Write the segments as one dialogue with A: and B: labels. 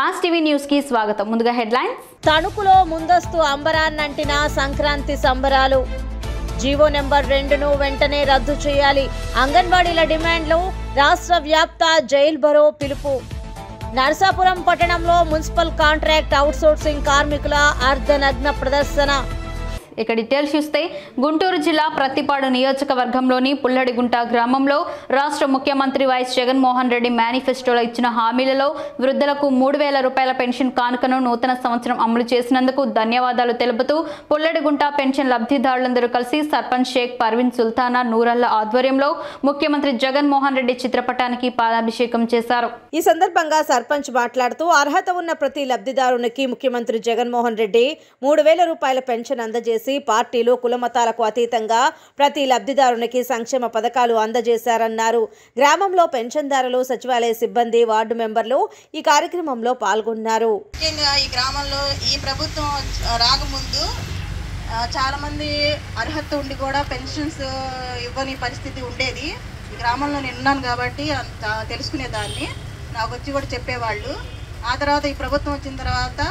A: Mass TV news కి స్వాగతం. ముందుగా హెడ్లైన్స్.
B: తణుకులో ముందస్తు అంబరాన్నంటిన సంక్రాంతి సంబరాలు. జీవో నెంబర్ 2ను వెంటనే రద్దు చేయాలి. అంగన్వాడీల డిమాండ్లు. రాష్ట్ర వ్యాప్త జైల్ బరో పిలుపు. నరసాపురం పట్టణంలో మున్సిపల్ కాంట్రాక్ట్ అవుట్సోర్సింగ్ కార్మికుల అర్ధనగ్న ప్రదర్శన.
A: ఇక డీటెయిల్స్ చూస్తే గుంటూరు జిల్లా ప్రత్తిపాడు నియోజకవర్గంలోని పుల్లడిగుంట గ్రామంలో రాష్ట్ర ముఖ్యమంత్రి వైఎస్ జగన్మోహన్ రెడ్డి మేనిఫెస్టోలో ఇచ్చిన హామీలలో వృద్ధులకు 3,000 రూపాయల పెన్షన్ కానుకను నూతన సంవత్సరం అమలు చేసినందుకు ధన్యవాదాలు తెలుపుతూ పుల్లడిగుంట పెన్షన్ లబ్ధిదారులందరూ కలిసి సర్పంచ్ షేక్ పర్వీన్ సుల్తానా నూరల్లా ఆధ్వర్యంలో ముఖ్యమంత్రి జగన్మోహన్ రెడ్డి చిత్రపటానికి పాలాభిషేకం చేశారు.
B: ఈ సందర్భంగా సర్పంచ్ మాట్లాడుతూ అర్హత ఉన్న ప్రతి లబ్ధిదారునికి ముఖ్యమంత్రి జగన్మోహన్ రెడ్డి 3,000 రూపాయల పెన్షన్ అందజేసి పార్టీలు కులమతాలకు అతీతంగా ప్రతి లబ్ధిదారునికి సంక్షేమ పథకాలు అందజేశారన్నారు. గ్రామంలో పెన్షన్దారులు, సచివాలయ సిబ్బంది, వార్డు మెంబర్లు ఈ కార్యక్రమంలో పాల్గొన్నారు.
C: ఈ గ్రామంలో ఈ ప్రభుత్వం రాకముందు చాలా మంది అర్హత ఉండి కూడా పెన్షన్స్ ఇవ్వని పరిస్థితి ఉండేది. ఈ గ్రామంలో నేను ఉన్నాను కాబట్టి అంత తెలుసుకునేదాన్ని, నాకు వచ్చి కూడా చెప్పేవాళ్ళు. ఆ తర్వాత ఈ ప్రభుత్వం వచ్చిన తర్వాత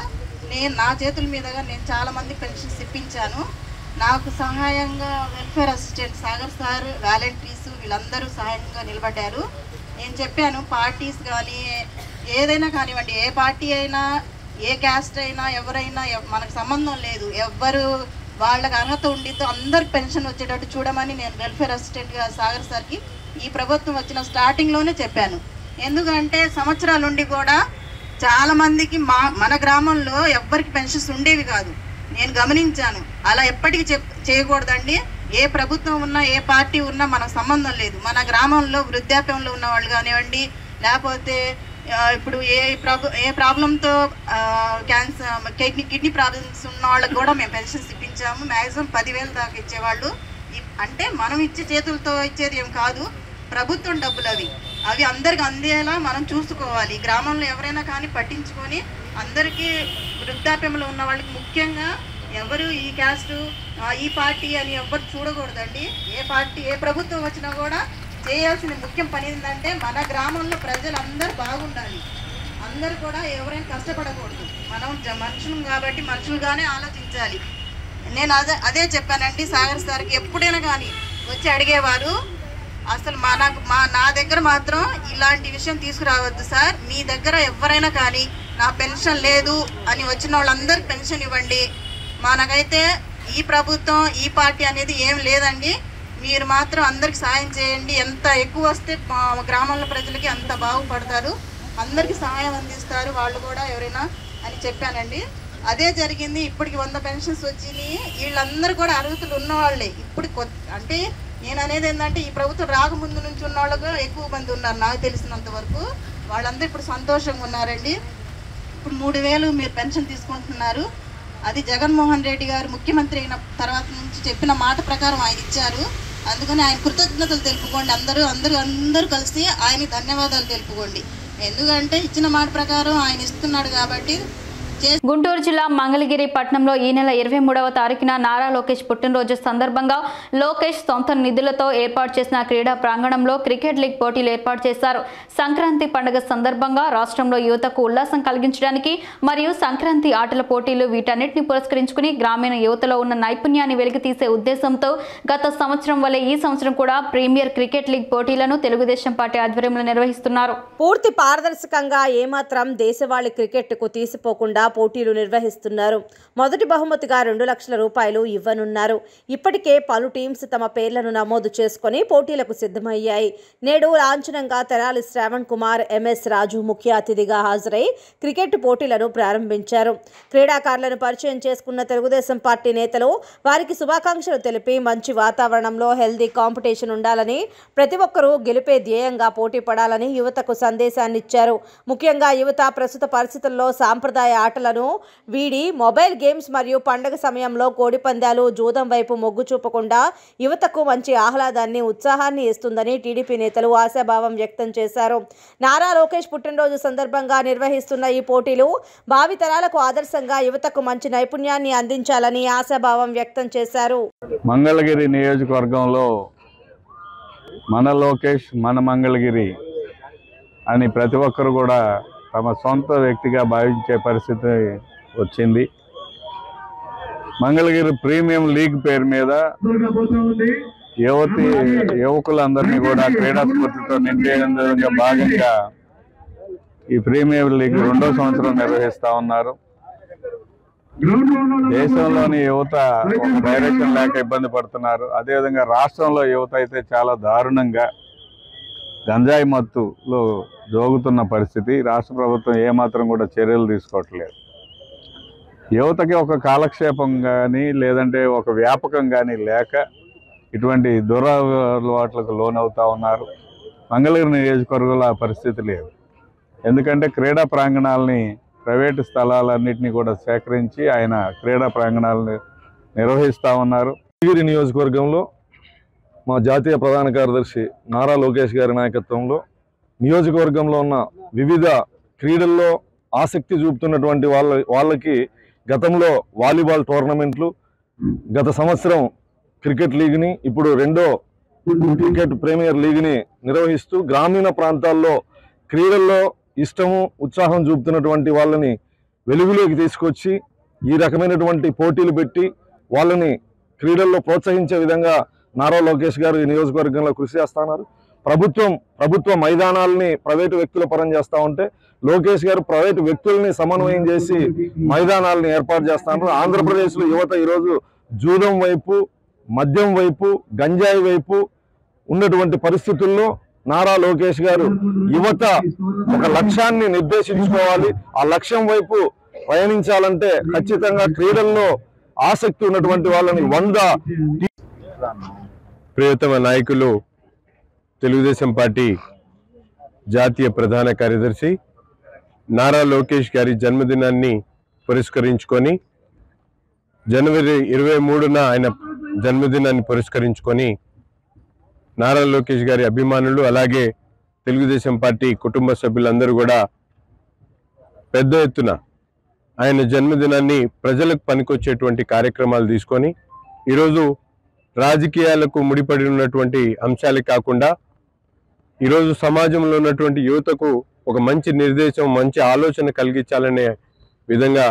C: నా చేతుల మీదుగా నేను చాలామంది పెన్షన్స్ ఇప్పించాను. నాకు సహాయంగా welfare assistant Sagar sir, volunteers వీళ్ళందరూ సహాయంగా నిలబడ్డారు. నేను చెప్పాను, పార్టీస్ కానీ ఏదైనా కానివ్వండి, ఏ పార్టీ అయినా, ఏ క్యాస్ట్ అయినా, ఎవరైనా మనకు సంబంధం లేదు. ఎవ్వరు వాళ్ళకి అర్హత ఉండితో అందరికి పెన్షన్ వచ్చేటట్టు చూడమని నేను వెల్ఫేర్ అసిస్టెంట్గా సాగర్ సార్కి ఈ ప్రభుత్వం వచ్చిన స్టార్టింగ్లోనే చెప్పాను. ఎందుకంటే సంవత్సరాల నుండి కూడా చాలామందికి మన గ్రామంలో ఎవ్వరికి పెన్షన్స్ ఉండేవి కాదు. నేను గమనించాను. అలా ఎప్పటికీ చేయకూడదండి. ఏ ప్రభుత్వం ఉన్నా, ఏ పార్టీ ఉన్నా మనకు సంబంధం లేదు. మన గ్రామంలో వృద్ధాప్యంలో ఉన్న వాళ్ళు కానివ్వండి, లేకపోతే ఇప్పుడు ఏ ప్రాబ్లంతో క్యాన్సర్, కిడ్నీ ప్రాబ్లమ్స్ ఉన్న వాళ్ళకి కూడా మేము పెన్షన్స్ ఇప్పించాము. మ్యాక్సిమం 10,000 దాకా ఇచ్చేవాళ్ళు. అంటే మనం ఇచ్చే చేతులతో ఇచ్చేది ఏం కాదు, ప్రభుత్వం డబ్బులు అవి అందరికి అందేలా మనం చూసుకోవాలి. గ్రామంలో ఎవరైనా కానీ పట్టించుకొని అందరికీ వృద్ధాప్యంలో ఉన్న వాళ్ళకి ముఖ్యంగా ఎవరు ఈ క్యాస్ట్, ఈ పార్టీ అని ఎవరు చూడకూడదండి. ఏ ప్రభుత్వం వచ్చినా కూడా చేయాల్సిన ముఖ్యం పని ఏంటంటే మన గ్రామంలో ప్రజలందరూ బాగుండాలి. అందరూ కూడా ఎవరైనా కష్టపడకూడదు. మనం మనుషులు కాబట్టి మనుషులుగానే ఆలోచించాలి. నేను అదే చెప్పానండి సాగర్ సార్కి. ఎప్పుడైనా కానీ వచ్చి అడిగేవారు, అసలు నా దగ్గర మాత్రం ఇలాంటి విషయం తీసుకురావద్దు సార్. మీ దగ్గర ఎవరైనా కానీ నా పెన్షన్ లేదు అని వచ్చిన వాళ్ళందరికీ పెన్షన్ ఇవ్వండి. మనకైతే ఈ ప్రభుత్వం, ఈ పార్టీ అనేది ఏం లేదండి. మీరు మాత్రం అందరికి సాయం చేయండి. ఎంత ఎక్కువ వస్తే మా గ్రామంలో ప్రజలకి అంత బాగుపడతారు, అందరికీ సహాయం అందిస్తారు వాళ్ళు కూడా ఎవరైనా అని చెప్పానండి. అదే జరిగింది. ఇప్పటికి 100 పెన్షన్స్ వచ్చినాయి. వీళ్ళందరూ కూడా అర్హతలు ఉన్నవాళ్ళే. ఇప్పుడు అంటే నేను అనేది ఏంటంటే ఈ ప్రభుత్వం రాకముందు నుంచి ఉన్న వాళ్ళకు ఎక్కువ మంది ఉన్నారు నాకు తెలిసినంత వరకు. వాళ్ళందరూ ఇప్పుడు సంతోషంగా ఉన్నారండి. ఇప్పుడు 3,000 మీరు పెన్షన్ తీసుకుంటున్నారు. అది జగన్మోహన్ రెడ్డి గారు ముఖ్యమంత్రి అయిన తర్వాత నుంచి చెప్పిన మాట ప్రకారం ఆయన ఇచ్చారు. అందుకని ఆయన కృతజ్ఞతలు తెలుపుకోండి. అందరూ కలిసి ఆయన ధన్యవాదాలు తెలుపుకోండి. ఎందుకంటే ఇచ్చిన మాట ప్రకారం ఆయన ఇస్తున్నాడు కాబట్టి.
A: గుంటూరు జిల్లా మంగళగిరి పట్టణంలో ఈ నెల 23వ తారీఖున నారా లోకేష్ పుట్టినరోజు సందర్భంగా లోకేష్ సొంత నిధులతో ఏర్పాటు చేసిన క్రీడా ప్రాంగణంలో క్రికెట్ లీగ్ పోటీలు ఏర్పాటు చేశారు. సంక్రాంతి పండుగ సందర్భంగా రాష్ట్రంలో యువతకు ఉల్లాసం కలిగించడానికి మరియు సంక్రాంతి ఆటల పోటీలు వీటన్నిటిని పురస్కరించుకుని గ్రామీణ యువతలో ఉన్న నైపుణ్యాన్ని వెలికితీసే ఉద్దేశంతో గత సంవత్సరం వలె ఈ సంవత్సరం కూడా ప్రీమియర్ క్రికెట్ లీగ్ పోటీలను తెలుగుదేశం పార్టీ ఆధ్వర్యంలో నిర్వహిస్తున్నారు.
B: పూర్తి పారదర్శకంగా ఏమాత్రం దేశవాళీ క్రికెట్కు తీసిపోకుండా పోటీలు నిర్వహిస్తున్నారు. మొదటి బహుమతిగా 2 లక్షల రూపాయలు ఇవ్వనున్నారు. ఇప్పటికే పలు టీమ్స్ తమ పేర్లను నమోదు చేసుకుని పోటీలకు సిద్ధమయ్యాయి. నేడు లాంఛనంగా తెనాలి శ్రావణ్ కుమార్, ఎంఎస్ రాజు ముఖ్య అతిథిగా హాజరై క్రికెట్ పోటీలను ప్రారంభించారు. క్రీడాకారులను పరిచయం చేసుకున్న తెలుగుదేశం పార్టీ నేతలు వారికి శుభాకాంక్షలు తెలిపి మంచి వాతావరణంలో హెల్దీ కాంపిటీషన్ ఉండాలని, ప్రతి ఒక్కరూ గెలిపే ధ్యేయంగా పోటీ పడాలని యువతకు సందేశాన్నిచ్చారు. ముఖ్యంగా యువత ప్రస్తుత పరిస్థితుల్లో సాంప్రదాయ ఆటలను వీడి మొబైల్ గేమ్స్ మరియు పండుగ సమయంలో కోడి పందాలు, జూదం వైపు మొగ్గు చూపకుండా యువతకు మంచి ఆహ్లాదాన్ని, ఉత్సాహాన్ని ఇస్తుందని టీడీపీ నేతలు ఆశాభావం వ్యక్తం చేశారు. నారా లోకేష్ పుట్టినరోజు సందర్భంగా నిర్వహిస్తున్న ఈ పోటీలు భావితరాలకు ఆదర్శంగా యువతకు మంచి నైపుణ్యాన్ని అందించాలని ఆశాభావం వ్యక్తం చేశారు.
D: మంగళగిరి నియోజకవర్గంలో మన లోకేష్ మన మంగళగిరి అని ప్రతి ఒక్కరు కూడా తమ సొంత వ్యక్తిగా భావించే పరిస్థితి వచ్చింది. మంగళగిరి ప్రీమియం లీగ్ పేరు మీద యువకులందరినీ కూడా క్రీడా స్ఫూర్తితో నింపేందుకు భాగంగా ఈ ప్రీమియం లీగ్ 2వ సంవత్సరం నిర్వహిస్తా ఉన్నారు. దేశంలోని యువత ఒక డైరెక్షన్ లేక ఇబ్బంది పడుతున్నారు. అదేవిధంగా రాష్ట్రంలో యువత అయితే చాలా దారుణంగా గంజాయి మత్తులో జోగుతున్న పరిస్థితి. రాష్ట్ర ప్రభుత్వం ఏమాత్రం కూడా చర్యలు తీసుకోవట్లేదు. యువతకి ఒక కాలక్షేపం కానీ లేదంటే ఒక వ్యాపకం కానీ లేక ఇటువంటి దురలవాట్లకు లోనవుతా ఉన్నారు. మంగళగిరి నియోజకవర్గంలో ఆ పరిస్థితి లేదు. ఎందుకంటే క్రీడా ప్రాంగణాలని ప్రైవేటు స్థలాలన్నింటినీ కూడా సేకరించి ఆయన క్రీడా ప్రాంగణాలను నిర్వహిస్తూ ఉన్నారు.
E: మంగళగిరి నియోజకవర్గంలో మా జాతీయ ప్రధాన కార్యదర్శి నారా లోకేష్ గారి నాయకత్వంలో నియోజకవర్గంలో ఉన్న వివిధ క్రీడల్లో ఆసక్తి చూపుతున్నటువంటి వాళ్ళకి గతంలో వాలీబాల్ టోర్నమెంట్లు, గత సంవత్సరం క్రికెట్ లీగ్ని, ఇప్పుడు 2వ క్రికెట్ ప్రీమియర్ లీగ్ని నిర్వహిస్తూ గ్రామీణ ప్రాంతాల్లో క్రీడల్లో ఇష్టము ఉత్సాహం చూపుతున్నటువంటి వాళ్ళని వెలుగులోకి తీసుకొచ్చి ఈ రకమైనటువంటి పోటీలు పెట్టి వాళ్ళని క్రీడల్లో ప్రోత్సహించే విధంగా నారా లోకేష్ గారు ఈ నియోజకవర్గంలో కృషి చేస్తున్నారు. ప్రభుత్వ మైదానాలని ప్రైవేటు వ్యక్తుల పరం చేస్తూ ఉంటే లోకేష్ గారు ప్రైవేటు వ్యక్తుల్ని సమన్వయం చేసి మైదానాలను ఏర్పాటు చేస్తున్నారు. ఆంధ్రప్రదేశ్లో యువత ఈరోజు జూదం వైపు, మద్యం వైపు, గంజాయి వైపు ఉన్నటువంటి పరిస్థితుల్లో నారా లోకేష్ గారు యువత ఒక లక్ష్యాన్ని నిర్దేశించుకోవాలి. ఆ లక్ష్యం వైపు పయనించాలంటే ఖచ్చితంగా క్రీడల్లో ఆసక్తి ఉన్నటువంటి వాళ్ళని 100
F: ప్రియతమ నాయకులు తెలుగుదేశం పార్టీ జాతీయ ప్రధాన కార్యదర్శి నారా లోకేష్ గారి జన్మదినాన్ని పురస్కరించుకొని జనవరి 23న ఆయన జన్మదినాన్ని పురస్కరించుకొని నారా లోకేష్ గారి అభిమానులు అలాగే తెలుగుదేశం పార్టీ కుటుంబ సభ్యులందరూ కూడా పెద్ద ఎత్తున ఆయన జన్మదినాన్ని ప్రజలకు పనికొచ్చేటువంటి కార్యక్రమాలు తీసుకొని ఈరోజు రాజకీయాలకు ముడిపడి ఉన్నటువంటి అంశాలే కాకుండా ఈరోజు సమాజంలో ఉన్నటువంటి యువతకు ఒక మంచి నిర్దేశం, మంచి ఆలోచన కలిగించాలనే విధంగా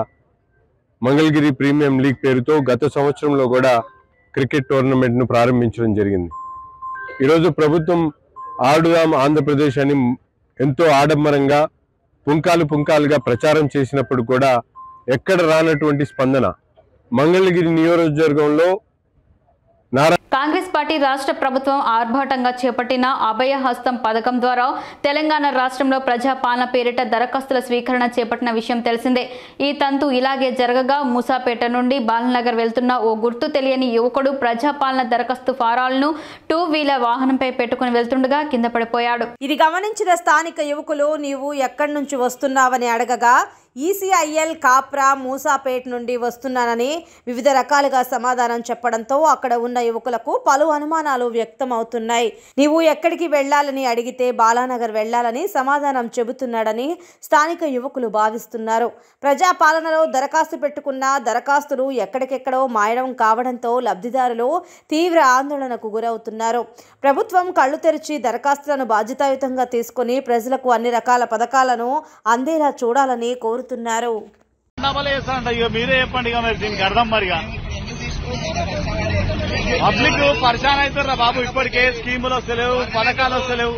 F: మంగళగిరి ప్రీమియం లీగ్ పేరుతో గత సంవత్సరంలో కూడా క్రికెట్ టోర్నమెంట్ను ప్రారంభించడం జరిగింది. ఈరోజు ప్రభుత్వం ఆడుదాం ఆంధ్రప్రదేశ్ అని ఎంతో ఆడంబరంగా పుంకాలుగా ప్రచారం చేసినప్పుడు కూడా ఎక్కడ రానటువంటి స్పందన మంగళగిరి నియోజకవర్గంలో
A: కాంగ్రెస్ పార్టీ రాష్ట్ర ప్రభుత్వం ఆర్భాటంగా చేపట్టిన అభయహస్తం పథకం ద్వారా తెలంగాణ రాష్ట్రంలో ప్రజాపాలన పేరిట దరఖాస్తుల స్వీకరణ చేపట్టిన విషయం తెలిసిందే. ఈ తంతు ఇలాగే జరగగా మూసాపేట నుండి బాలనగర్ వెళ్తున్న ఓ గుర్తు తెలియని యువకుడు ప్రజాపాలన దరఖాస్తు ఫారాలను 2 వీలర్ వాహనంపై పెట్టుకుని వెళ్తుండగా కింద పడిపోయాడు.
B: ఇది గమనించిన స్థానిక యువకులు నీవు ఎక్కడి నుంచి వస్తున్నావని అడగగా ఈసీఐఎల్ కాప్రా మూసాపేట్ నుండి వస్తున్నానని వివిధ రకాలుగా సమాధానం చెప్పడంతో అక్కడ ఉన్న యువకులకు పలు అనుమానాలు వ్యక్తమవుతున్నాయి. నీవు ఎక్కడికి వెళ్లాలని అడిగితే బాలానగర్ వెళ్లాలని సమాధానం చెబుతున్నాడని స్థానిక యువకులు భావిస్తున్నారు. ప్రజాపాలనలో దరఖాస్తు పెట్టుకున్న దరఖాస్తులు ఎక్కడికెక్కడో మాయడం కావడంతో లబ్ధిదారులు తీవ్ర ఆందోళనకు గురవుతున్నారు. ప్రభుత్వం కళ్లు తెరిచి దరఖాస్తులను బాధ్యతాయుతంగా తీసుకుని ప్రజలకు అన్ని రకాల పథకాలను అందేలా చూడాలని కోరుతున్నారు.
G: మీరే చెప్పండి దీనికి అర్థం మరిగా పబ్లిక్ పరిశాన్ అవుతారా బాబు. ఇప్పటికే స్కీములు వస్తలేవు, పథకాలు వస్తలేవు.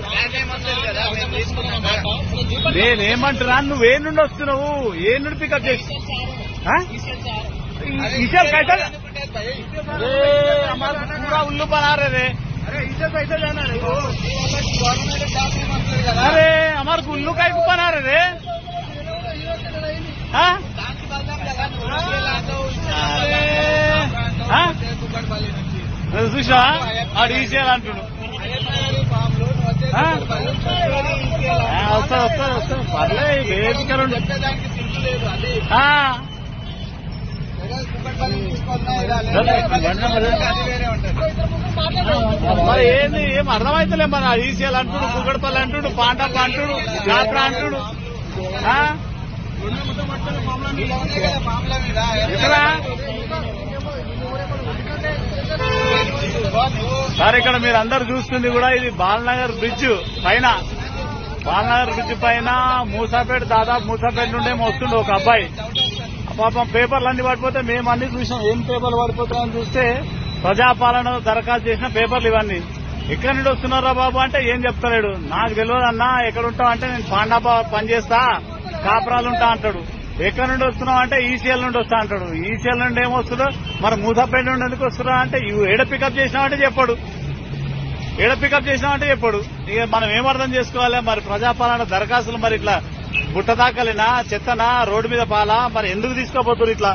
G: నేనేమంటున్నా, నువ్వే నుండి వస్తున్నావు, ఏ నుండి పికప్ చేసి पूरा उल्लू बना रहे थे. अरे हमारे उल्लू का बना रहे थे. చూసా ఆడు ఈజీగా అంటుడు. వస్తా పర్లేదు వేదికలు. మరి ఏంది ఏం అర్థమైతలే. మన ఈసీఎల్ అంటుడు, కుక్కడపల్లి అంటుడు, పాండప్ప అంటుడు, జాత్ర అంటుడు. సార్ ఇక్కడ మీరు అందరు చూస్తుంది కూడా ఇది బాలనగర్ బ్రిడ్జ్ పైన బాలనగర్ బ్రిడ్జ్ పైన మూసాపేట దాదాపు మూసాపేట నుండే వస్తుండే ఒక అబ్బాయి. పాపం పేపర్లు అన్ని పడిపోతే మేము అన్ని చూసాం. ఏం పేపర్లు పడిపోతాయని చూస్తే ప్రజాపాలన దరఖాస్తు చేసిన పేపర్లు ఇవన్నీ. ఎక్కడి నుండి వస్తున్నారా బాబు అంటే ఏం చెప్తలేడు. నాకు తెలియదు అన్నా, ఎక్కడుంటావు అంటే నేను పాండా పనిచేస్తా, కాపురాలు ఉంటా అంటాడు. ఎక్కడి నుండి వస్తున్నావు అంటే ఈసీఎల్ నుండి వస్తా అంటాడు. ఈసీఎల్ నుండి ఏమొస్తుందో మరి మూసాపేట నుండి ఎందుకు వస్తున్నా అంటే ఏడ పికప్ చేసినామంటే చెప్పాడు. ఏడ పికప్ చేసినామంటే చెప్పాడు. ఇక మనం ఏమర్థం చేసుకోవాలి? మరి ప్రజాపాలన దరఖాస్తులు మరి ఇట్లా బుట్ట దాకలేనా, చెత్తనా, రోడ్డు మీద పాలా, మరి ఎందుకు తీసుకోబోతున్నారు ఇట్లా?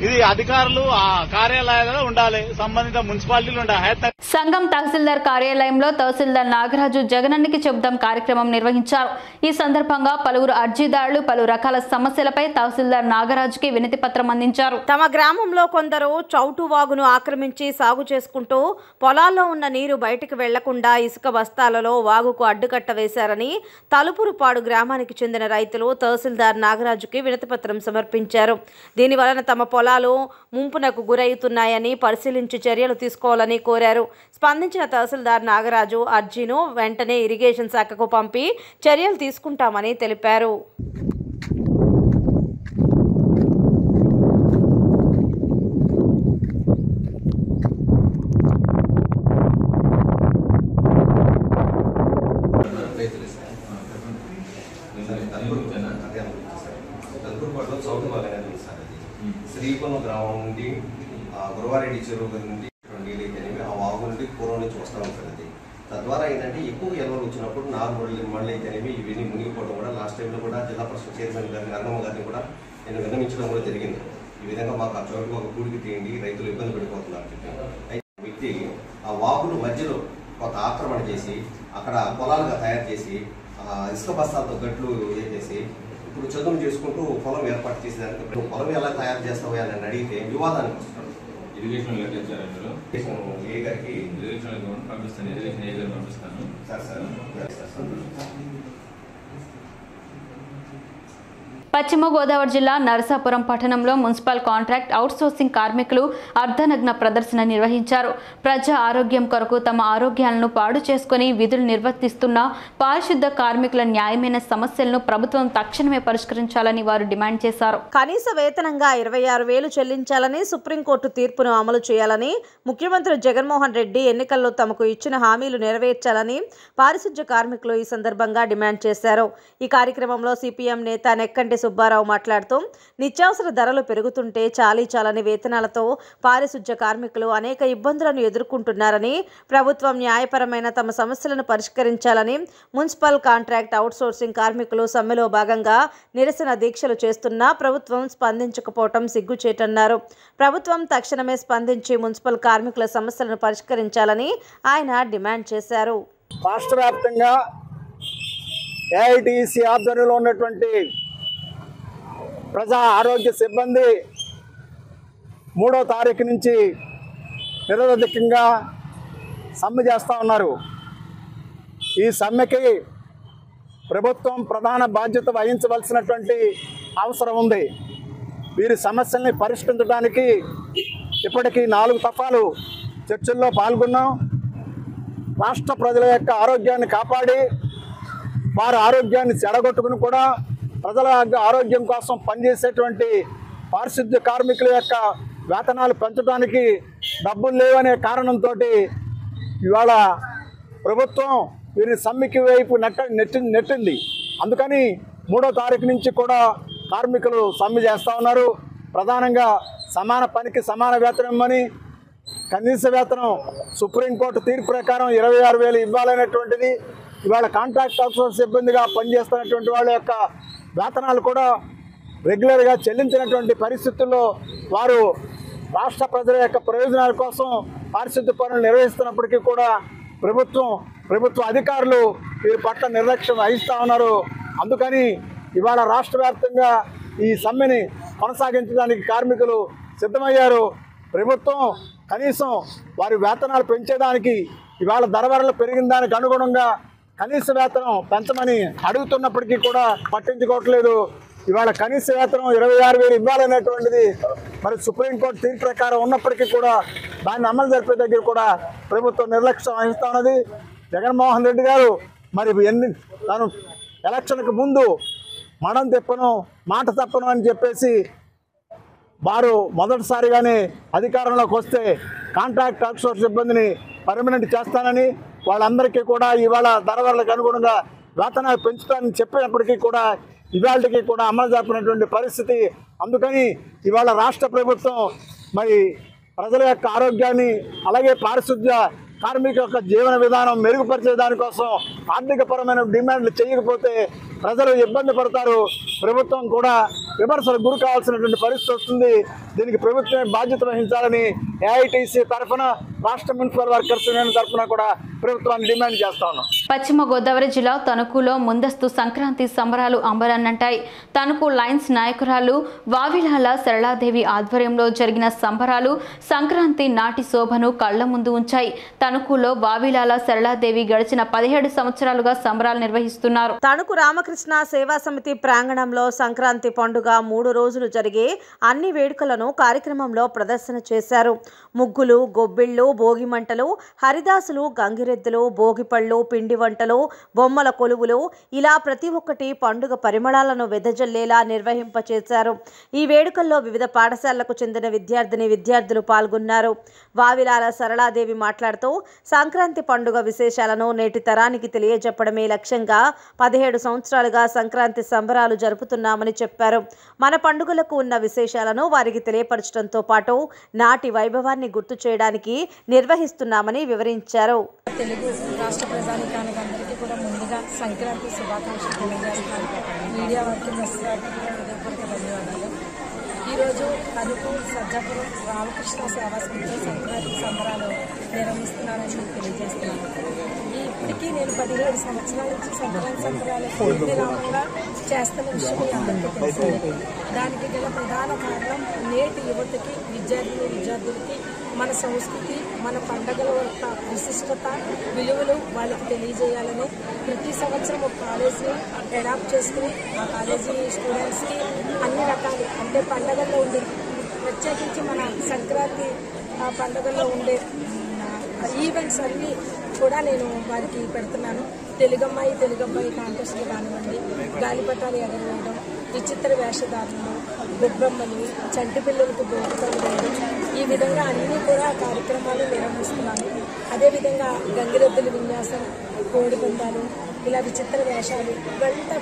G: ఇది అధికారులు ఆ కార్యాలయాలలో ఉండాలి, సంబంధిత మున్సిపాలిటీలు ఉండాలి.
A: సంఘం తహసీల్దార్ కార్యాలయంలో తహసీల్దార్ నాగరాజు జగనన్నకి చెబుదాం కార్యక్రమం నిర్వహించారు. ఈ సందర్భంగా పలువురు అర్జీదారులు పలు రకాల సమస్యలపై తహసీల్దార్ నాగరాజుకి వినతి పత్రం అందించారు.
B: తమ గ్రామంలో కొందరు చౌటు వాగును ఆక్రమించి సాగు చేసుకుంటూ పొలాల్లో ఉన్న నీరు బయటికి వెళ్లకుండా ఇసుక బస్తాలలో వాగుకు అడ్డుకట్ట వేశారని తలుపురుపాడు గ్రామానికి చెందిన రైతులు తహసీల్దార్ నాగరాజుకి వినతి పత్రం సమర్పించారు. దీని వలన తమ పొలాలు ముంపునకు గురవుతున్నాయని పరిశీలించి చర్యలు తీసుకోవాలని కోరారు. స్పందించిన తహసీల్దార్ నాగరాజు అర్జీను వెంటనే ఇరిగేషన్ శాఖకు పంపి చర్యలు తీసుకుంటామని తెలిపారు.
H: శ్రీపురం గ్రామం నుండి గురవారెడ్డి చెరువు నుండి నీళ్ళు అయితేనేమి ఆ వాగు నుండి పూర్వం నుంచి వస్తూ ఉంటుంది. తద్వారా ఏంటంటే ఎక్కువ ఎలవలు వచ్చినప్పుడు మళ్ళీ అయితేనేమి ఇవన్నీ మునిగిపోవడం కూడా లాస్ట్ టైంలో కూడా జిల్లా పరిషత్ చైర్మన్ గారిని రంగమ్మ గారిని కూడా నేను విన్నవించడం కూడా జరిగింది. ఈ విధంగా మాకు ఆ చోటు ఒక కూడికి తీయండి, రైతులు ఇబ్బంది పడిపోతున్నారు. అయితే వ్యక్తి ఆ వాగులు మధ్యలో కొంత ఆక్రమణ చేసి అక్కడ పొలాలుగా తయారు చేసి ఇసుక బస్తాలతో గట్లు చేసి ఇప్పుడు చదువు చేసుకుంటూ పొలం ఏర్పాటు చేసేదానికి పొలం ఎలా తయారు చేస్తావు అని అడిగితే వివాదానికి వస్తున్నాడు.
I: ఇరిగేషన్
H: ఏ గారికి
I: పంపిస్తాను, ఇరిగేషన్ ఏ గారికి పంపిస్తాను
H: సార్.
A: పశ్చిమ గోదావరి జిల్లా నరసాపురం పట్టణంలో మున్సిపల్ కాంట్రాక్ట్ అవుట్సోర్సింగ్ కార్మికులు అర్ధనగ్న ప్రదర్శన నిర్వహించారు. ప్రజా ఆరోగ్యం కొరకు తమ ఆరోగ్యాలను పాడు చేసుకుని విధులు నిర్వర్తిస్తున్న పారిశుద్ధ కార్మికుల న్యాయమైన సమస్యలను ప్రభుత్వం తక్షణమే పరిష్కరించాలని వారు డిమాండ్ చేశారు.
B: కనీస వేతనంగా 26,000 చెల్లించాలని సుప్రీంకోర్టు తీర్పును అమలు చేయాలని ముఖ్యమంత్రి జగన్మోహన్ రెడ్డి ఎన్నికల్లో తమకు ఇచ్చిన హామీలు నెరవేర్చాలని పారిశుద్ధ కార్మికులు ఈ సందర్భంగా డిమాండ్ చేశారు. ఈ కార్యక్రమంలో సిపిఎం నేత నెక్కంటి సుబ్బారావు మాట్లాడుతూ నిత్యావసర ధరలు పెరుగుతుంటే చాలని వేతనాలతో పారిశుధ్య కార్మికులు అనేక ఇబ్బందులను ఎదుర్కొంటున్నారని, ప్రభుత్వం న్యాయపరమైన తమ సమస్యలను పరిష్కరించాలని మున్సిపల్ కాంట్రాక్ట్ అవుట్సోర్సింగ్ కార్మికులు సమ్మెలో భాగంగా నిరసన దీక్షలు చేస్తున్నా ప్రభుత్వం స్పందించకపోవటం సిగ్గుచేటన్నారు. ప్రభుత్వం తక్షణమే స్పందించి మున్సిపల్ కార్మికుల సమస్యలను పరిష్కరించాలని ఆయన డిమాండ్ చేశారు.
J: రాష్ట్ర వ్యాప్తంగా ఏఐటీసీ ఆధ్వర్యంలో ఉన్నటువంటి ప్రజా ఆరోగ్య సిబ్బంది 3వ తారీఖు నుంచి నిరవధికంగా సమ్మె చేస్తూ ఉన్నారు. ఈ సమ్మెకి ప్రభుత్వం ప్రధాన బాధ్యత వహించవలసినటువంటి అవసరం ఉంది. వీరి సమస్యల్ని పరిష్కరించడానికి ఇప్పటికీ 4 దఫాలు చర్చల్లో పాల్గొన్నాం. రాష్ట్ర ప్రజల యొక్క ఆరోగ్యాన్ని కాపాడి వారి ఆరోగ్యాన్ని చెడగొట్టుకుని కూడా ప్రజల ఆరోగ్యం కోసం పనిచేసేటువంటి పారిశుద్ధ్య కార్మికుల యొక్క వేతనాలు పెంచడానికి డబ్బులు లేవనే కారణంతో ఇవాళ ప్రభుత్వం వీరిని సమ్మెకి వైపు నెట్టింది. అందుకని 3వ తారీఖు నుంచి కూడా కార్మికులు సమ్మె చేస్తూ ఉన్నారు. ప్రధానంగా సమాన పనికి సమాన వేతనం ఇవ్వమని, కనీస వేతనం సుప్రీంకోర్టు తీర్పు ప్రకారం 26,000 ఇవ్వాలనేటువంటిది, ఇవాళ కాంట్రాక్ట్ అవుట్సోర్స్ సిబ్బందిగా పనిచేస్తున్నటువంటి వాళ్ళ యొక్క వేతనాలు కూడా రెగ్యులర్గా చెల్లించినటువంటి పరిస్థితుల్లో వారు రాష్ట్ర ప్రజల యొక్క ప్రయోజనాల కోసం పారిశుద్ధ్య పనులు నిర్వహిస్తున్నప్పటికీ కూడా ప్రభుత్వ అధికారులు వీరి పట్ల నిర్లక్ష్యం వహిస్తూ ఉన్నారు. అందుకని ఇవాళ రాష్ట్ర వ్యాప్తంగా ఈ సమ్మెని కొనసాగించడానికి కార్మికులు సిద్ధమయ్యారు. ప్రభుత్వం కనీసం వారి వేతనాలు పెంచేదానికి ఇవాళ ధరవరలు పెరిగిన దానికి అనుగుణంగా కనీస వేతనం పెంచమని అడుగుతున్నప్పటికీ కూడా పట్టించుకోవట్లేదు. ఇవాళ కనీస వేతనం 26,000 ఇవ్వాలనేటువంటిది మరి సుప్రీంకోర్టు తీర్పు ప్రకారం ఉన్నప్పటికీ కూడా దాన్ని అమలు జరిపే దగ్గర కూడా ప్రభుత్వం నిర్లక్ష్యం వహిస్తూ ఉన్నది. జగన్మోహన్ రెడ్డి గారు మరి తాను ఎలక్షన్కి ముందు మడం తిప్పను మాట తప్పను అని చెప్పేసి వారు మొదటిసారిగానే అధికారంలోకి వస్తే కాంట్రాక్ట్ అవుట్సోర్స్ సిబ్బందిని పర్మనెంట్ చేస్తానని వాళ్ళందరికీ కూడా ఇవాళ ధరలకు అనుగుణంగా వేతనాలు పెంచుతానని చెప్పినప్పటికీ కూడా ఇవాళకి కూడా అమలు జరిపినటువంటి పరిస్థితి. అందుకని ఇవాళ రాష్ట్ర ప్రభుత్వం మరి ప్రజల యొక్క ఆరోగ్యాన్ని అలాగే పారిశుద్ధ్య కార్మిక యొక్క జీవన విధానం మెరుగుపరిచే దానికోసం ఆర్థికపరమైన డిమాండ్లు చేయకపోతే ప్రజలు ఇబ్బంది పడతారు. ప్రభుత్వం కూడా విమర్శలకు గురి కావాల్సినటువంటి పరిస్థితి వస్తుంది. దీనికి ప్రభుత్వమే బాధ్యత వహించాలని ఏఐటీసీ తరఫున రాష్ట్ర మున్సిపల్ వర్కర్స్ యూనియన్ తరఫున కూడా ప్రభుత్వాన్ని డిమాండ్ చేస్తా ఉన్నాం.
A: పశ్చిమ గోదావరి జిల్లా తణుకులో ముందస్తు సంక్రాంతి సంబరాలు అంబరాన్నంటాయి. తణుకు లయన్స్ నాయకురాలు వావిలాల సరళాదేవి ఆధ్వర్యంలో జరిగిన సంబరాలు సంక్రాంతి నాటి శోభను కళ్ల ముందు ఉంచాయి. తణుకులో వావిలాల సరళాదేవి గడిచిన 17 సంవత్సరాలుగా సంబరాలు నిర్వహిస్తున్నారు.
B: తణుకు రామకృష్ణ సేవా సమితి ప్రాంగణంలో సంక్రాంతి పండుగ 3 రోజులు జరిగే అన్ని వేడుకలను కార్యక్రమంలో ప్రదర్శన చేశారు. ముగ్గులు, గొబ్బిళ్లు, భోగి మంటలు, హరిదాసులు, గంగిరెద్దులు, భోగిపళ్ళు, పిండి వంటలు, బొమ్మల కొలువులు ఇలా ప్రతి ఒక్కటి పండుగ పరిమళాలను వెదజల్లేలా నిర్వహింపచేశారు. ఈ వేడుకల్లో వివిధ పాఠశాలలకు చెందిన విద్యార్థులు పాల్గొన్నారు. వావిలాల సరళాదేవి మాట్లాడుతూ సంక్రాంతి పండుగ విశేషాలను నేటి తరానికి తెలియజెప్పడమే లక్ష్యంగా 17 సంవత్సరాలుగా సంక్రాంతి సంబరాలు జరుపుతున్నామని చెప్పారు. మన పండుగలకు ఉన్న విశేషాలను వారికి తెలియపరచడంతో పాటు నాటి వైభవాన్ని గుర్తు చేయడానికి నిర్వహిస్తున్నామని వివరించారు.
K: తెలుగు రాష్ట్ర ప్రజానికానికి అందరికీ కూడా ముందుగా సంక్రాంతి శుభాకాంక్షలు తెలియజేస్తున్నాను. మీడియా వారికి మెస్ వారికి కూడా హృదయపూర్వక ధన్యవాదాలు. ఈరోజు తణుకు సజ్జాపురం రామకృష్ణ సేవా సమితిలో సంక్రాంతి సంబరాలు నిర్వహిస్తున్నానని మీకు తెలియజేస్తున్నాను. ఇప్పటికీ నేను 17 సంవత్సరాల నుంచి సంక్రాంతి సంబరాలు పూర్తిరామంగా చేస్తున్న విషయం మీ అందరికీ తెలిసింది. దానికి గల ప్రధాన కారణం నేటి యువతకి విద్యార్థులకి మన సంస్కృతి, మన పండుగల యొక్క విశిష్టత, విలువలు వాళ్ళకి తెలియజేయాలని ప్రతి సంవత్సరం ఒక కాలేజీని అడాప్ట్ చేసుకుని ఆ కాలేజీ స్టూడెంట్స్కి అన్ని రకాలు అంటే పండుగల్లో ఉండే ప్రత్యేకించి మన సంక్రాంతి పండుగల్లో ఉండే ఈవెంట్స్ అన్నీ కూడా నేను వారికి పెడుతున్నాను. తెలుగమ్మాయి కాంటెస్ట్లు కానివ్వండి, గాలిపటాలు ఎగరవేయడం, విచిత్ర వేషధారణలు, గొబ్బమ్మలు, చంటి పిల్లలకు భోగిపళ్ళు వేయడం, ఈ విధంగా అన్నీ కూడా కార్యక్రమాలు నిర్వహిస్తున్నాను. అదేవిధంగా గంగిరెద్దుల విన్యాసం, కోడి పందాలు, ఇలా విచిత్ర వేషాలు,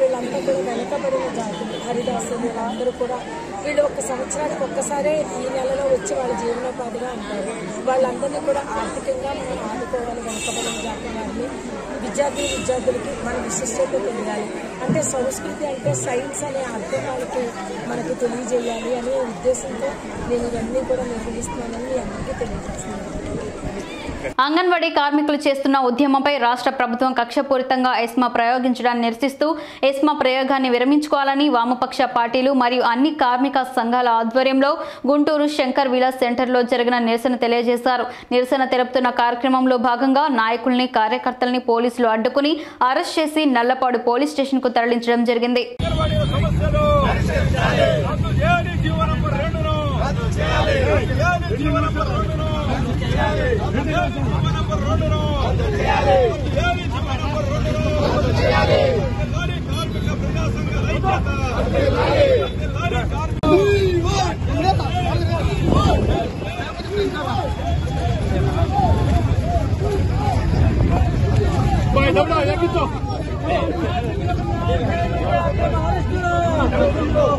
K: వీళ్ళంతా కూడా వెనకబడిన జాతులు, హరిదాసులు, వీళ్ళందరూ కూడా వీళ్ళు ఒక సంవత్సరానికి ఒక్కసారే ఈ నెలలో వచ్చి వాళ్ళ జీవనోపాధిగా ఉంటారు. వాళ్ళందరినీ కూడా ఆర్థికంగా మనం ఆదుకోవాలి. వెనకబడిన జాతి వారిని విద్యార్థులకి మన విశిష్టత తెలియాలి. అంటే సంస్కృతి అంటే సైన్స్ అనే అర్థం వాళ్ళకి మనకి తెలియజేయాలి అనే ఉద్దేశంతో నేను ఇవన్నీ కూడా నిర్వహిస్తున్నానని అందరికీ తెలియజేస్తున్నాను.
A: అంగన్వాడీ కార్మికులు చేస్తున్న ఉద్యమంపై రాష్ట్ర ప్రభుత్వం కక్షపూరితంగా ఎస్మా ప్రయోగించడాన్ని నిరసిస్తూ ఎస్మా ప్రయోగాన్ని విరమించుకోవాలని వామపక్ష పార్టీలు మరియు అన్ని కార్మిక సంఘాల ఆధ్వర్యంలో గుంటూరు శంకర్ విలాస్ సెంటర్లో జరిగిన నిరసన తెలియజేశారు. నిరసన తెలుపుతున్న కార్యక్రమంలో భాగంగా నాయకుల్ని, కార్యకర్తల్ని పోలీసులు అడ్డుకుని అరెస్ట్ చేసి నల్లపాడు పోలీస్ స్టేషన్ కు తరలించడం జరిగింది.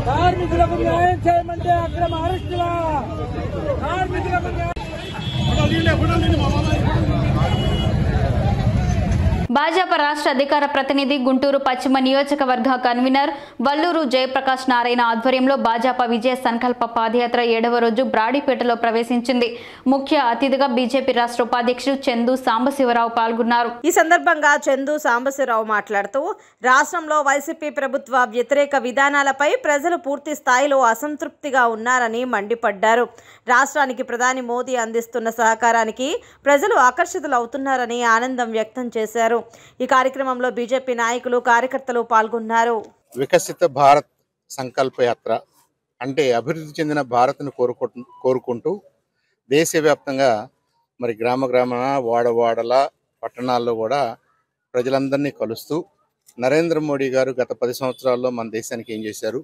L: కార్మికులకు న్యాయం చేయమంటే అక్రమ అరెస్టులా కార్మికులకు
A: భాజపా రాష్ట్ర అధికార ప్రతినిధి గుంటూరు పశ్చిమ నియోజకవర్గ కన్వీనర్ వల్లూరు జయప్రకాష్ నారాయణ ఆధ్వర్యంలో భాజపా విజయ సంకల్ప పాదయాత్ర 7వ రోజు బ్రాడీపేటలో ప్రవేశించింది. ముఖ్య అతిథిగా బీజేపీ రాష్ట్ర ఉపాధ్యక్షుడు చందు సాంబశివరావు పాల్గొన్నారు.
B: ఈ సందర్భంగా చందు సాంబశివరావు మాట్లాడుతూ రాష్ట్రంలో వైసీపీ ప్రభుత్వ వ్యతిరేక విధానాలపై ప్రజలు పూర్తి స్థాయిలో అసంతృప్తిగా ఉన్నారని మండిపడ్డారు. రాష్ట్రానికి ప్రధాని మోదీ అందిస్తున్న సహకారానికి ప్రజలు ఆకర్షితులవుతున్నారని ఆనందం వ్యక్తం చేశారు. ఈ కార్యక్రమంలో బీజేపీ నాయకులు, కార్యకర్తలు పాల్గొన్నారు.
M: వికసిత భారత్ సంకల్ప యాత్ర అంటే అభివృద్ధి చెందిన భారత్ను కోరుకుంటూ దేశవ్యాప్తంగా మరి గ్రామాన వాడవాడల పట్టణాల్లో కూడా ప్రజలందరినీ కలుస్తూ నరేంద్ర మోడీ గారు గత 10 సంవత్సరాల్లో మన దేశానికి ఏం చేశారు,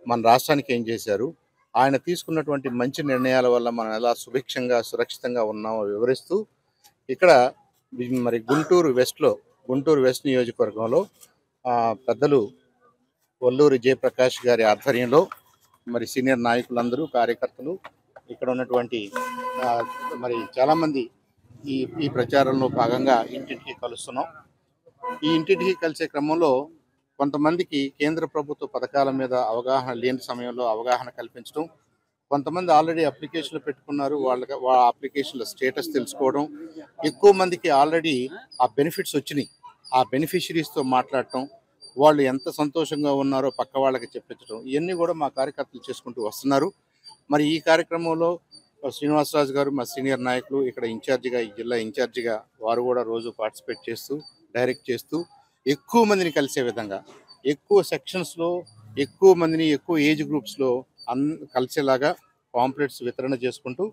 M: మన రాష్ట్రానికి ఏం చేశారు, ఆయన తీసుకున్నటువంటి మంచి నిర్ణయాల వల్ల మనం ఎలా సుభిక్షంగా సురక్షితంగా ఉన్నామో వివరిస్తూ ఇక్కడ మరి గుంటూరు వెస్ట్ నియోజకవర్గంలో పెద్దలు వల్లూరి జయప్రకాష్ గారి ఆధ్వర్యంలో మరి సీనియర్ నాయకులందరూ కార్యకర్తలు ఇక్కడ ఉన్నటువంటి మరి చాలామంది ఈ ప్రచారంలో భాగంగా ఇంటింటికి కలుస్తున్నాం. ఈ ఇంటింటికి కలిసే క్రమంలో కొంతమందికి కేంద్ర ప్రభుత్వ పథకాల మీద అవగాహన లేని సమయంలో అవగాహన కల్పించడం, కొంతమంది ఆల్రెడీ అప్లికేషన్లు పెట్టుకున్నారు, వాళ్ళ అప్లికేషన్ల స్టేటస్ తెలుసుకోవడం, ఎక్కువ మందికి ఆల్రెడీ ఆ బెనిఫిట్స్ వచ్చినాయి, ఆ బెనిఫిషరీస్తో మాట్లాడటం, వాళ్ళు ఎంత సంతోషంగా ఉన్నారో పక్క వాళ్ళకి చెప్పించడం, ఇవన్నీ కూడా మా కార్యకర్తలు చేసుకుంటూ వస్తున్నారు. మరి ఈ కార్యక్రమంలో శ్రీనివాసరాజు గారు మా సీనియర్ నాయకులు ఇక్కడ ఇన్ఛార్జిగా, ఈ జిల్లా ఇన్ఛార్జిగా వారు కూడా రోజు పార్టిసిపేట్ చేస్తూ డైరెక్ట్ చేస్తూ ఎక్కువ మందిని కలిసే విధంగా, ఎక్కువ సెక్షన్స్లో ఎక్కువ మందిని ఎక్కువ ఏజ్ గ్రూప్స్లో కలిసేలాగా పాంప్లెట్స్ వితరణ చేసుకుంటూ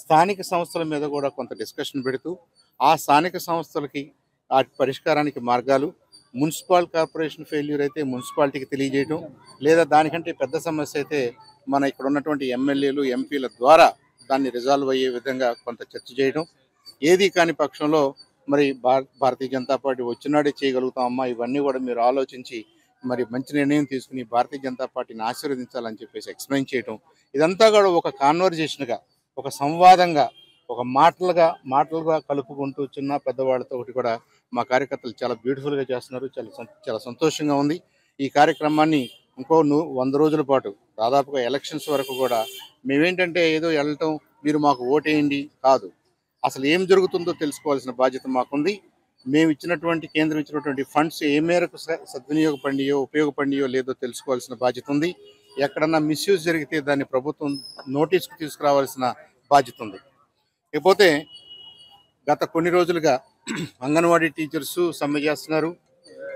M: స్థానిక సంస్థల మీద కూడా కొంత డిస్కషన్ పెడుతూ ఆ స్థానిక సంస్థలకి ఆ పరిష్కారానికి మార్గాలు, మున్సిపల్ కార్పొరేషన్ ఫెయిల్యూర్ అయితే మున్సిపాలిటీకి తెలియజేయడం, లేదా దానికంటే పెద్ద సమస్య అయితే మన ఇక్కడ ఉన్నటువంటి ఎమ్మెల్యేలు ఎంపీల ద్వారా దాన్ని రిజాల్వ్ అయ్యే విధంగా కొంత చర్చ చేయడం, ఏది కాని పక్షంలో మరి భారతీయ జనతా పార్టీ వచ్చినాడే చేయగలుగుతామమ్మా, ఇవన్నీ కూడా మీరు ఆలోచించి మరి మంచి నిర్ణయం తీసుకుని భారతీయ జనతా పార్టీని ఆశీర్వదించాలని చెప్పేసి ఎక్స్ప్లెయిన్ చేయడం, ఇదంతా కూడా ఒక కాన్వర్జేషన్గా, ఒక సంవాదంగా, ఒక మాటలుగా కలుపుకుంటూ చిన్న పెద్దవాళ్ళతో ఒకటి కూడా మా కార్యకర్తలు చాలా బ్యూటిఫుల్గా చేస్తున్నారు. చాలా సంతోషంగా ఉంది. ఈ కార్యక్రమాన్ని ఇంకో 100 రోజుల పాటు దాదాపుగా ఎలక్షన్స్ వరకు కూడా మేమేంటంటే ఏదో వెళ్ళటం, మీరు మాకు ఓటేయండి కాదు, అసలు ఏం జరుగుతుందో తెలుసుకోవాల్సిన బాధ్యత మాకుంది. మేము ఇచ్చినటువంటి కేంద్రం ఇచ్చినటువంటి ఫండ్స్ ఏ మేరకు ఉపయోగపడినాయో లేదో తెలుసుకోవాల్సిన బాధ్యత ఉంది. ఎక్కడన్నా మిస్యూజ్ జరిగితే దాన్ని ప్రభుత్వం నోటీస్కు తీసుకురావాల్సిన బాధ్యత ఉంది. లేకపోతే గత కొన్ని రోజులుగా అంగన్వాడీ టీచర్స్ సమ్మె చేస్తున్నారు,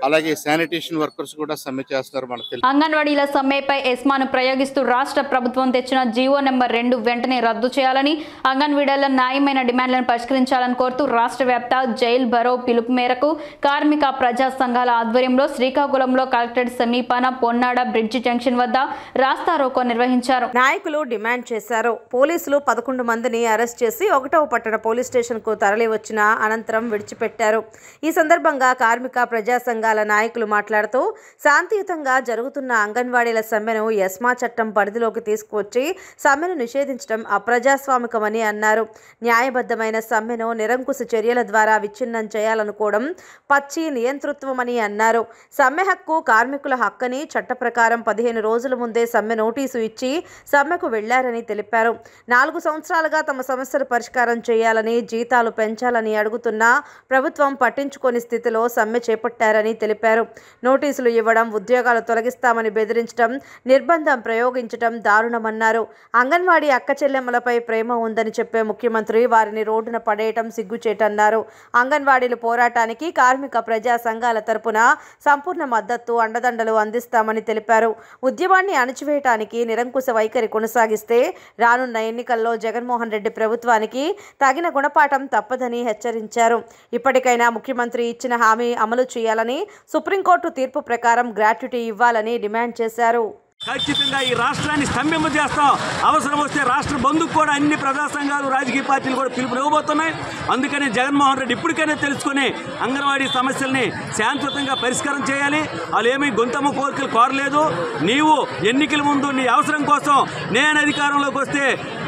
M: అలాగే శానిటేషన్ వర్కర్స్ కూడా సమ్మె చేస్తున్నారు.
A: అంగన్వాడీల సమ్మెపై ఎస్మాను ప్రయోగిస్తూ రాష్ట్ర ప్రభుత్వం తెచ్చిన జీవో నెంబర్ 2 వెంటనే రద్దు చేయాలని, అంగన్వాడీల న్యాయమైన డిమాండ్లను పరిష్కరించాలని కోరుతూ రాష్ట్ర వ్యాప్త జైల్ భరో పిలుపు మేరకు కార్మిక ప్రజా సంఘాల ఆధ్వర్యంలో శ్రీకాకుళంలో కలెక్టరేట్ సమీపాన పొన్నాడ బ్రిడ్జి జంక్షన్ వద్ద రాస్తా రోకో నిర్వహించారు.
B: నాయకులు డిమాండ్ చేశారు. పోలీసులు 11 మందిని అరెస్ట్ చేసి 1వ పట్టణ పోలీస్ స్టేషన్ కు తరలి వచ్చిన అనంతరం విడిచిపెట్టారు. ఈ సందర్భంగా కార్మిక ప్రజా సంఘాల నాయకులు మాట్లాడుతూ శాంతియుతంగా జరుగుతున్న అంగన్వాడీల సమ్మెను ఎస్మా చట్టం పరిధిలోకి తీసుకువచ్చి సమ్మెను నిషేధించడం అప్రజాస్వామికమని అన్నారు. న్యాయబద్ధమైన సమ్మెను నిరంకుశ చర్యల ద్వారా విచ్ఛిన్నం చేయాలనుకోవడం పచ్చి నియంతృత్వమని అన్నారు. సమ్మె హక్కు కార్మికుల హక్కని చట్ట ప్రకారం 15 రోజుల ముందే సమ్మె నోటీసు ఇచ్చి సమ్మెకు వెళ్లారని తెలిపారు. 4 సంవత్సరాలుగా తమ సమస్యలు పరిష్కారం చేయాలని, జీతాలు పెంచాలని అడుగుతున్నా ప్రభుత్వం పట్టించుకోని స్థితిలో సమ్మె చేపట్టారని తెలిపారు. నోటీసులు ఇవ్వడం, ఉద్యోగాలు తొలగిస్తామని బెదిరించడం, నిర్బంధం ప్రయోగించడం దారుణమన్నారు. అంగన్వాడీ అక్క చెల్లెమ్మలపై ప్రేమ ఉందని చెప్పే ముఖ్యమంత్రి వారిని రోడ్డున పడేయటం సిగ్గుచేటన్నారు. అంగన్వాడీల పోరాటానికి కార్మిక ప్రజా సంఘాల తరపున సంపూర్ణ మద్దతు, అండదండలు అందిస్తామని తెలిపారు. ఉద్యమాన్ని అణచివేయటానికి నిరంకుశ వైఖరి కొనసాగిస్తే రానున్న ఎన్నికల్లో జగన్మోహన్ రెడ్డి ప్రభుత్వానికి తగిన గుణపాఠం తప్పదని హెచ్చరించారు. ఇప్పటికైనా ముఖ్యమంత్రి ఇచ్చిన హామీ అమలు చేయాలని, సుప్రీంకోర్టు తీర్పు ప్రకారం గ్రాట్యుటీ ఇవ్వాలని డిమాండ్ చేశారు.
N: ఖచ్చితంగా ఈ రాష్ట్రాన్ని స్తంభింప చేస్తాం. అవసరం వస్తే రాష్ట్ర బంధుకు కూడా అన్ని ప్రజా సంఘాలు, రాజకీయ పార్టీలు కూడా పిలుపునివ్వబోతున్నాయి. అందుకని జగన్మోహన్ రెడ్డి ఇప్పటికైనా తెలుసుకుని అంగన్వాడీ సమస్యల్ని శాంతియుతంగా పరిష్కారం చేయాలి. వాళ్ళు ఏమీ గొంతమ్మ కోరికలు కోరలేదు. నీవు ఎన్నికల ముందు నీ అవసరం కోసం నేను అధికారంలోకి వస్తే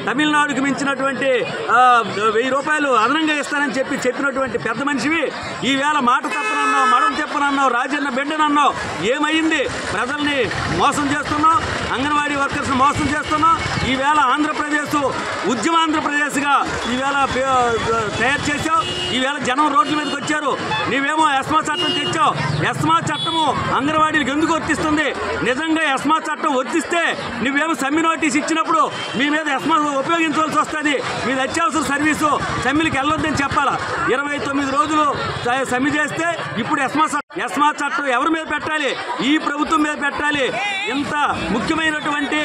N: తమిళనాడుకు మించినటువంటి 1000 రూపాయలు అదనంగా ఇస్తానని చెప్పినటువంటి పెద్ద మనిషివి ఈవేళ మాట తప్పనన్నావు, మడం చెప్పనన్నావు, రాజన్న బిడ్డనన్నావు. ఏమైంది? ప్రజల్ని మోసం చేస్తున్నావు, అంగన్వాడీ వర్కర్స్ని మోసం చేస్తున్నావు. ఈవేళ ఆంధ్రప్రదేశ్ ఉద్యమాంధ్రప్రదేశ్గా ఈవేళ తయారు చేసావు. ఈవేళ జనం రోడ్ల మీదకి వచ్చారు. నీవేమో ఎస్మా చట్టం తెచ్చావు. ఎస్మా చట్టము అంగన్వాడీలకు ఎందుకు వర్తిస్తుంది? నిజంగా ఎస్మా చట్టం వర్తిస్తే నువ్వేమో సమ్మె నోటీస్ ఇచ్చినప్పుడు మీ మీద ఎస్మా ఉపయోగించవలసి వస్తుంది. మీది అత్యవసర సర్వీసు, సమ్మెలకు వెళ్ళొద్దని చెప్పాలా. 29 రోజులు సమ్మె చేస్తే ఇప్పుడు ఎస్మా ఎస్మా చట్టం ఎవరి మీద పెట్టాలి? ఈ ప్రభుత్వం మీద పెట్టాలి. ఇంత ముఖ్యమైనటువంటి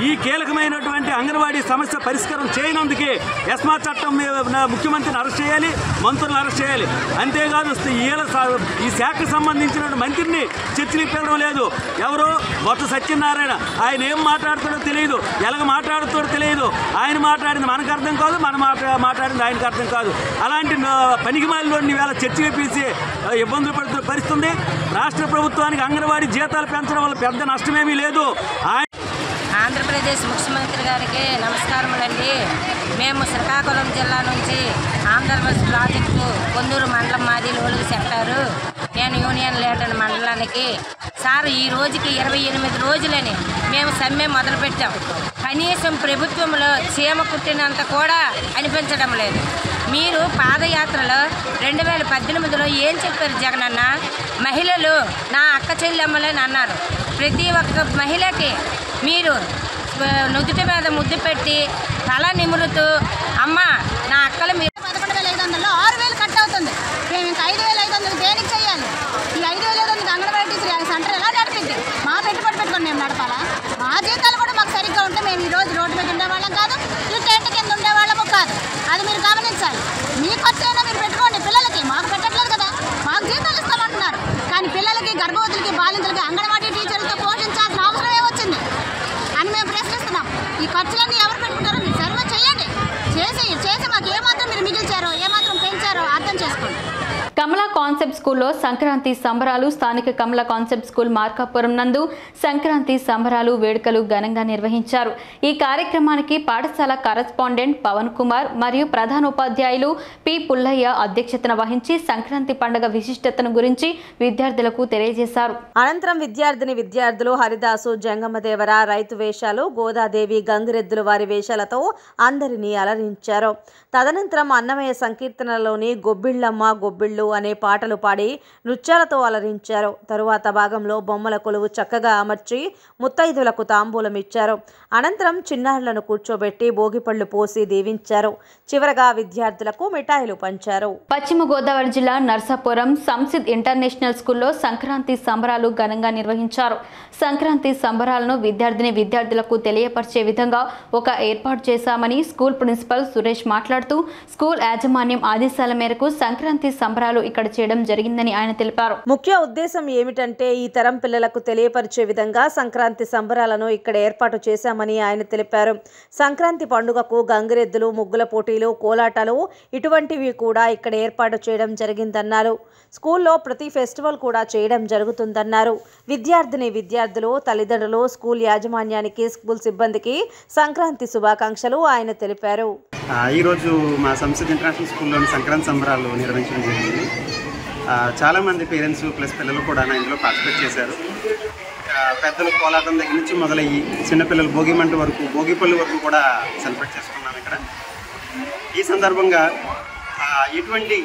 N: ఈ కీలకమైనటువంటి అంగన్వాడీ సమస్య పరిష్కారం చేయనందుకే ఎస్మా చట్టం మీద ముఖ్యమంత్రిని అరెస్ట్ చేయాలి, మంత్రులను అరెస్ట్ చేయాలి. అంతేకాదు ఈ శాఖకు సంబంధించిన మంత్రిని చర్చలు పిలవడం లేదు. ఎవరో బొత్స సత్యనారాయణ, ఆయన ఏం మాట్లాడుతాడో తెలియదు, ఎలాగ మాట్లాడుతాడో తెలియదు. ఆయన మాట్లాడింది మనకు అర్థం కాదు, మన మాట్లాడింది ఆయనకు అర్థం కాదు. అలాంటి పనికిమాలిలోని వేళ చర్చలు పిలిచి ఇబ్బందులు పడుతున్న పరిస్థితి. రాష్ట్ర ప్రభుత్వానికి అంగన్వాడీ జీతాలు పెంచడం వల్ల పెద్ద నష్టమేమీ లేదు.
O: ఆంధ్రప్రదేశ్ ముఖ్యమంత్రి గారికి నమస్కారములండి. మేము శ్రీకాకుళం జిల్లా నుంచి ఆంధ్రప్రదేశ్ ప్రాజెక్టు కొందూరు మండలం మాది లోలుగు సెక్టారు. నేను యూనియన్ లీడర్ మండలానికి సార్ ఈ రోజుకి 28 రోజులని మేము సమ్మె మొదలుపెట్టాం. కనీసం ప్రభుత్వంలో చీమ కుట్టినంత కూడా అనిపించడం లేదు. మీరు పాదయాత్రలో 2018లో ఏం చెప్పారు జగనన్న? మహిళలు నా అక్క చెల్లెమ్మలని అన్నారు. ప్రతి ఒక్క మహిళకి మీరు నుదుటి మీద ముద్దు పెట్టి తల నిమురుతూ అమ్మ నా అక్కలు మీరు
P: 11,500లో 6,000 కట్ అవుతుంది. మేము ఇంకా 5,500 దేనికి చేయాలి? ఈ 5,500 అంగన్వాడీ టీచర్ సెంటర్ ఎలా నడిపింది? మా పెట్టుబడి పెట్టుకొని మేము నడపాలా? మా జీతాలు కూడా మాకు సరిగ్గా ఉంటే మేము ఈ రోజు రోడ్డు మీద ఉండేవాళ్ళం కాదు, ఈ టెంట్ కింద ఉండేవాళ్ళము కాదు. అది మీరు గమనించాలి. మీ ఖర్చైనా మీరు పెట్టుకోండి, పిల్లలకి మాకు పెట్టట్లేదు కదా. మాకు జీతాలు ఇస్తామంటున్నారు, కానీ పిల్లలకి, గర్భవతులకి, బాలింతలకి అంగన్వాడీ టీచర్లతో పోషించాల్సిన అవసరం ఏమొచ్చింది అని మేము ప్రశ్నిస్తున్నాం. ఈ ఖర్చులన్నీ ఎవరు పెట్టుకుంటారో మీరు సర్వే చేయండి. చేసి మాకు ఏమాత్రం మీరు మిగిల్చారో, ఏమాత్రం పెంచారో అర్థం చేసుకోండి.
A: కమలా కాన్సెప్ట్ స్కూల్లో సంక్రాంతి సంబరాలు. స్థానిక కమలా కాన్సెప్ట్ స్కూల్ మార్కాపురం నందు సంక్రాంతి సంబరాలు వేడుకలు ఘనంగా నిర్వహించారు. ఈ కార్యక్రమానికి పాఠశాల కరెస్పాండెంట్ పవన్ కుమార్ మరియు ప్రధానోపాధ్యాయులు పి పుల్లయ్య అధ్యక్షతన వహించి సంక్రాంతి పండుగ విశిష్టతను గురించి విద్యార్థులకు తెలియజేశారు.
B: అనంతరం విద్యార్థులు హరిదాసు, జంగమదేవర రైతు వేషాలు, గోదాదేవి, గంగిరెద్దులు వారి వేషాలతో అందరినీ అలరించారు. తదనంతరం అన్నమయ్య సంకీర్తనలోని గొబ్బిళ్ళమ్మ గొబ్బిళ్ళు అనే పాటలు పాడి నృత్యాలతో అలరించారు. తరువాత భాగంలో బొమ్మల కొలువు చక్కగా అమర్చి ముత్తైదులకు తాంబూలం ఇచ్చారు. అనంతరం చిన్నారులను కూర్చోబెట్టి భోగిపళ్ళు పోసి దీవించారు. చివరగా విద్యార్థులకు మిఠాయిలు పంచారు.
A: పశ్చిమ గోదావరి జిల్లా నర్సాపురం సంసిద్ ఇంటర్నేషనల్ స్కూల్లో సంక్రాంతి సంబరాలు ఘనంగా నిర్వహించారు. సంక్రాంతి సంబరాలను విద్యార్థులకు తెలియపరిచే విధంగా ఒక ఏర్పాటు చేశామని స్కూల్ ప్రిన్సిపల్ సురేష్ మాట్లాడుతూ స్కూల్ యాజమాన్యం ఆదేశాల మేరకు సంక్రాంతి సంబరాలు ఇక్కడ చేయడం జరిగిందని ఆయన తెలిపారు.
B: ముఖ్య ఉద్దేశం ఏమిటంటే ఈ తరం పిల్లలకు తెలియపరిచే విధంగా సంక్రాంతి సంబరాలను ఇక్కడ ఏర్పాటు చేశామని ఆయన తెలిపారు. సంక్రాంతి పండుగకు గంగిరెద్దులు, ముగ్గుల పోటీలు, కోలాటాలు ఇటువంటివి కూడా ఇక్కడ ఏర్పాటు చేయడం జరిగిందన్నారు. స్కూల్లో ప్రతి ఫెస్టివల్ కూడా చేయడం జరుగుతుందన్నారు. విద్యార్థులు, తల్లిదండ్రులు, స్కూల్ యాజమాన్యానికి, స్కూల్ సిబ్బందికి సంక్రాంతి శుభాకాంక్షలు ఆయన తెలిపారు.
Q: ఈరోజు మా సంసిద్ ఇంటర్నేషనల్ స్కూల్లోని సంక్రాంతి సంబరాలు నిర్వహించడం జరిగింది. చాలామంది పేరెంట్స్ ప్లస్ పిల్లలు కూడా ఇందులో పార్టిసిపేట్ చేశారు. పెద్దలు కోలాటం దగ్గర నుంచి మొదలయ్యి చిన్నపిల్లలు భోగిమంట వరకు, భోగిపల్లి వరకు కూడా సెలబ్రేట్ చేసుకున్నాం ఇక్కడ. ఈ సందర్భంగా ఎటువంటి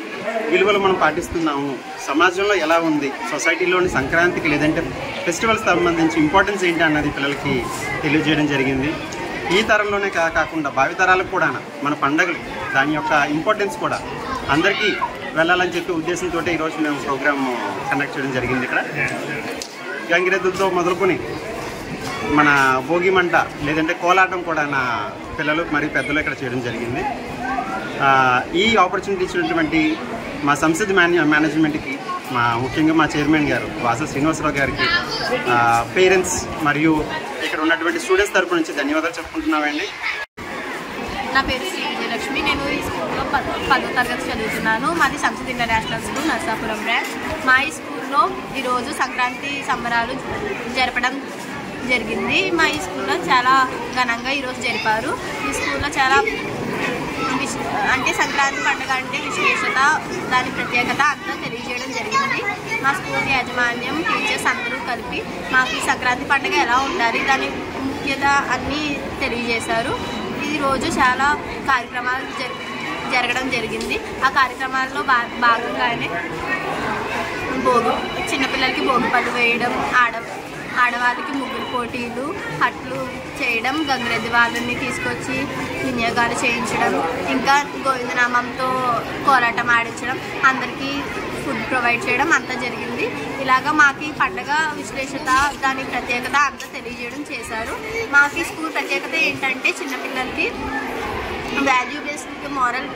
Q: విలువలు మనం పాటిస్తున్నాము, సమాజంలో ఎలా ఉంది, సొసైటీలోని సంక్రాంతికి లేదంటే ఫెస్టివల్స్ సంబంధించి ఇంపార్టెన్స్ ఏంటి అన్నది పిల్లలకి తెలియజేయడం జరిగింది. ఈ తరంలోనే కాకుండా భావితరాలకు కూడా మన పండుగలు, దాని యొక్క ఇంపార్టెన్స్ కూడా అందరికీ వెళ్ళాలని చెప్పి ఉద్దేశంతో ఈరోజు మేము ప్రోగ్రామ్ కండక్ట్ చేయడం జరిగింది. ఇక్కడ గంగిరెద్దులతో మొదలుకొని మన భోగి మంట లేదంటే కోలాటం కూడా నా పిల్లలు మరియు పెద్దలు ఇక్కడ చేయడం జరిగింది. ఈ ఆపర్చునిటీ ఇచ్చినటువంటి మా సంసిద్ మేనేజ్మెంట్కి, ముఖ్యంగా మా చైర్మన్ గారు వాస శ్రీనివాసరావు గారికి, పేరెంట్స్ మరియు ఇక్కడ ఉన్నటువంటి స్టూడెంట్స్ తరపు నుంచి ధన్యవాదాలు చెప్పుకుంటున్నామండి.
R: నా పేరు శ్రీ విజయలక్ష్మి. నేను ఈ స్కూల్లో 10వ తరగతి చదువుతున్నాను. మాది సంసిద్ ఇంటర్నేషనల్ స్కూల్ నర్సాపురం బ్రాంచ్. మా ఈ స్కూల్లో ఈరోజు సంక్రాంతి సంబరాలు జరపడం జరిగింది. మా ఈ స్కూల్లో చాలా ఘనంగా ఈరోజు జరిపారు. ఈ స్కూల్లో చాలా అంటే సంక్రాంతి పండుగ అంటే విశేషత, దాని ప్రత్యేకత అంతా తెలియజేయడం జరిగింది. మా స్కూల్ యాజమాన్యం, టీచర్స్ అందరూ కలిపి మాకు ఈ సంక్రాంతి పండుగ ఎలా ఉండాలి, దాని ముఖ్యత అన్నీ తెలియజేశారు. ఈరోజు చాలా కార్యక్రమాలు జరగడం జరిగింది. ఆ కార్యక్రమాల్లో భాగంగానే చిన్నపిల్లలకి భోగిపళ్ళు వేయడం, ఆడవాళ్ళకి ముగ్గురు పోటీలు, హట్లు చేయడం, గంగిరెద్దు వాళ్ళని తీసుకొచ్చి వినియోగాలు చేయించడం, ఇంకా గోవిందనామంతో కోలాటం ఆడించడం, అందరికీ ఫుడ్ ప్రొవైడ్ చేయడం అంతా జరిగింది. ఇలాగా మాకు ఈ పండుగ విశ్లేషత దాని ప్రత్యేకత అంతా తెలియజేయడం చేశారు. మాకు ఈ స్కూల్ ప్రత్యేకత ఏంటంటే చిన్నపిల్లలకి వాల్యూ బేస్డ్ మోరల్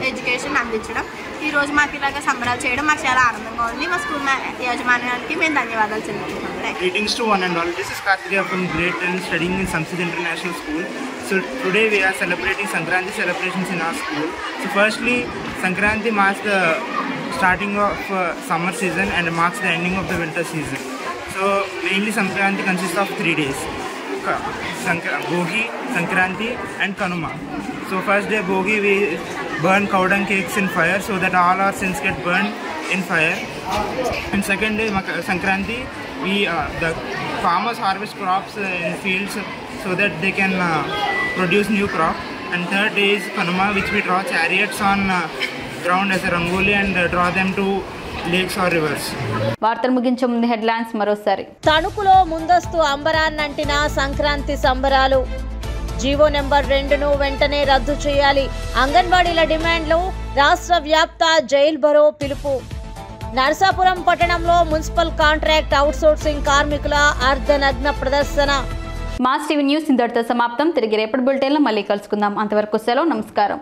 R: ఎడ్యుకేషన్ అందించడం. ఈరోజు మాకు ఇలాగ సంబరాలు చేయడం మాకు చాలా ఆనందంగా ఉంది. మా స్కూల్ యాజమాన్యానికి మేము ధన్యవాదాలు చెల్లిస్తున్నాం.
S: Greetings to one and all. This is Karthikeya from grade 10 studying in Samsid International School. So today we are celebrating Sankranti celebrations in our school. So firstly, Sankranti marks the starting of summer season and marks the ending of the winter season. So mainly Sankranti consists of 3 days. Bogi, Sankranti and Kanuma. So first day Bogi we burn cow dung cakes in fire so that all our sins get burned in fire. And second day Sankranti we the farmers harvest crops in fields so that they can produce new crop. And third day is Kanuma, which we draw chariots on ground as a rangoli and draw them to lakes or rivers.
A: వార్తలు ముగించే ముందు headlines మరోసారి.
B: తణుకులో ముందస్తు అంబరాన్నంటిన సంక్రాంతి సంబరాలు. GO number 2ను వెంటనే రద్దు చేయాలి. అంగన్వాడీల డిమాండ్లు. రాష్ట్ర వ్యాప్త జైల్ బరో పిలుపు. నరసాపురం పట్టణంలో మున్సిపల్ కాంట్రాక్ట్ అవుట్సోర్సింగ్ కార్మికుల అర్ధనగ్న ప్రదర్శన.
A: మాస్ టీవీ న్యూస్ ఇంతటితో సమాప్తం. తిరిగి రేపటి బులెటిన్లో మళ్ళీ కలుసుకుందాం. అంతవరకు సెలవు. నమస్కారం.